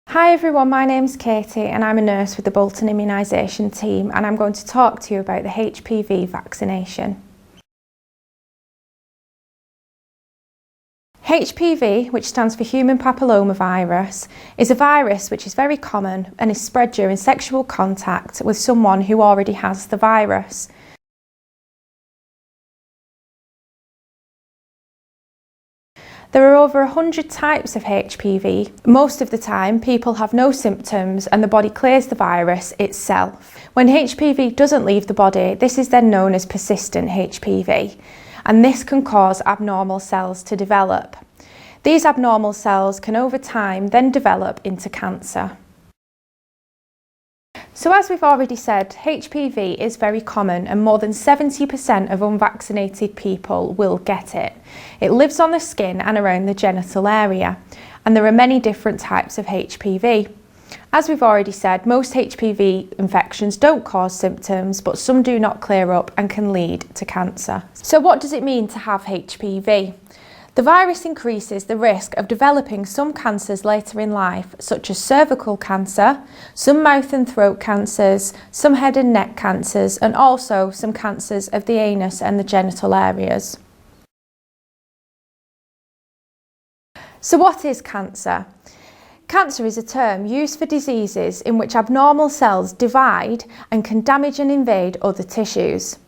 Hi everyone, my name's Katie and I'm a nurse with the Bolton Immunisation team, and I'm going to talk to you about the HPV vaccination. HPV, which stands for human papillomavirus, is a virus which is very common and is spread during sexual contact with someone who already has the virus. There are over 100 types of HPV. Most of the time, people have no symptoms and the body clears the virus itself. When HPV doesn't leave the body, this is then known as persistent HPV, and this can cause abnormal cells to develop. These abnormal cells can over time then develop into cancer. So as we've already said, HPV is very common and more than 70% of unvaccinated people will get it. It lives on the skin and around the genital area, and there are many different types of HPV. As we've already said, most HPV infections don't cause symptoms, but some do not clear up and can lead to cancer. So what does it mean to have HPV? The virus increases the risk of developing some cancers later in life, such as cervical cancer, some mouth and throat cancers, some head and neck cancers, and also some cancers of the anus and the genital areas. So what is cancer? Cancer is a term used for diseases in which abnormal cells divide and can damage and invade other tissues.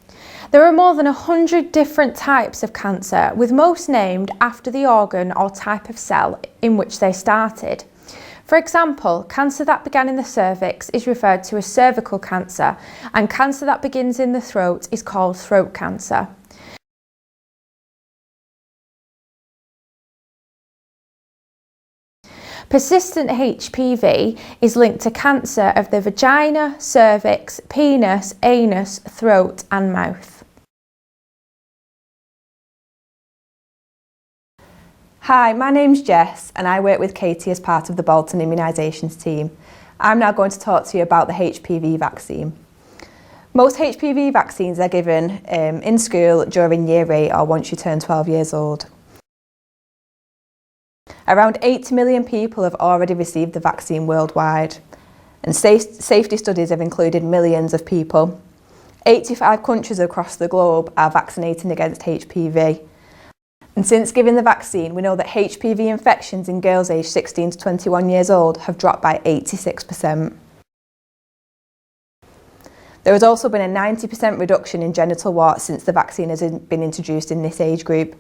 There are more than 100 different types of cancer, with most named after the organ or type of cell in which they started. For example, cancer that began in the cervix is referred to as cervical cancer, and cancer that begins in the throat is called throat cancer. Persistent HPV is linked to cancer of the vagina, cervix, penis, anus, throat and mouth. Hi, my name's Jess and I work with Katie as part of the Bolton Immunisations team. I'm now going to talk to you about the HPV vaccine. Most HPV vaccines are given in school during year 8 or once you turn 12 years old. Around 80 million people have already received the vaccine worldwide, and safety studies have included millions of people. 85 countries across the globe are vaccinating against HPV. And since giving the vaccine, we know that HPV infections in girls aged 16 to 21 years old have dropped by 86%. There has also been a 90% reduction in genital warts since the vaccine has been introduced in this age group,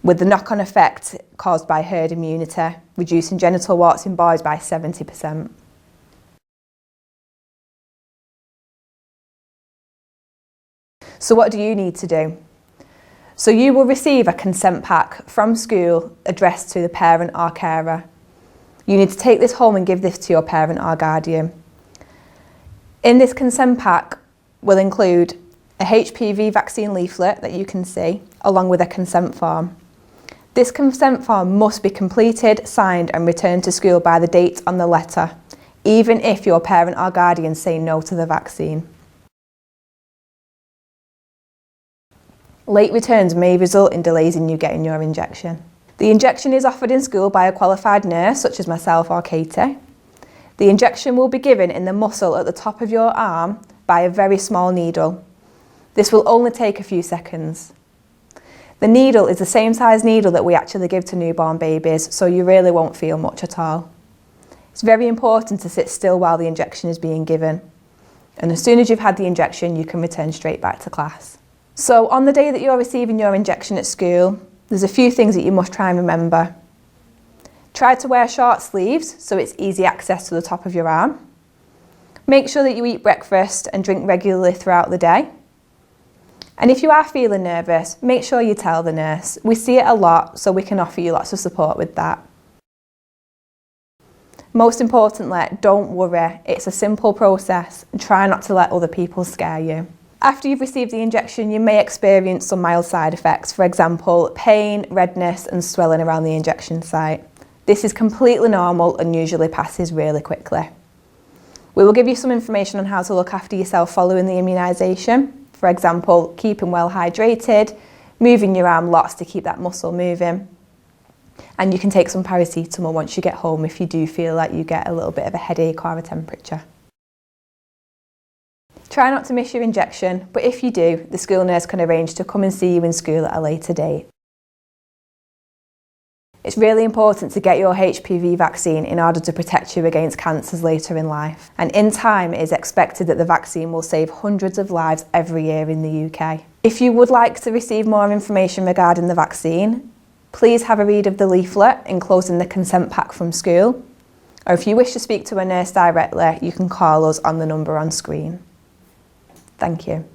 with the knock-on effect caused by herd immunity, reducing genital warts in boys by 70%. So what do you need to do? So you will receive a consent pack from school addressed to the parent or carer. You need to take this home and give this to your parent or guardian. In this consent pack will include a HPV vaccine leaflet that you can see, along with a consent form. This consent form must be completed, signed and returned to school by the date on the letter, even if your parent or guardian say no to the vaccine. Late returns may result in delays in you getting your injection. The injection is offered in school by a qualified nurse, such as myself or Katie. The injection will be given in the muscle at the top of your arm by a very small needle. This will only take a few seconds. The needle is the same size needle that we actually give to newborn babies, so you really won't feel much at all. It's very important to sit still while the injection is being given. And as soon as you've had the injection, you can return straight back to class. So on the day that you're receiving your injection at school, there's a few things that you must try and remember. Try to wear short sleeves so it's easy access to the top of your arm. Make sure that you eat breakfast and drink regularly throughout the day. And if you are feeling nervous, make sure you tell the nurse. We see it a lot, so we can offer you lots of support with that. Most importantly, don't worry. It's a simple process. Try not to let other people scare you. After you've received the injection, you may experience some mild side effects, for example, pain, redness and swelling around the injection site. This is completely normal and usually passes really quickly. We will give you some information on how to look after yourself following the immunisation. For example, keeping well hydrated, moving your arm lots to keep that muscle moving, And you can take some paracetamol once you get home if you do feel like you get a little bit of a headache or a temperature. Try not to miss your injection, but if you do, the school nurse can arrange to come and see you in school at a later date. It's really important to get your HPV vaccine in order to protect you against cancers later in life. And in time, it is expected that the vaccine will save hundreds of lives every year in the UK. If you would like to receive more information regarding the vaccine, please have a read of the leaflet enclosing the consent pack from school. Or if you wish to speak to a nurse directly, you can call us on the number on screen. Thank you.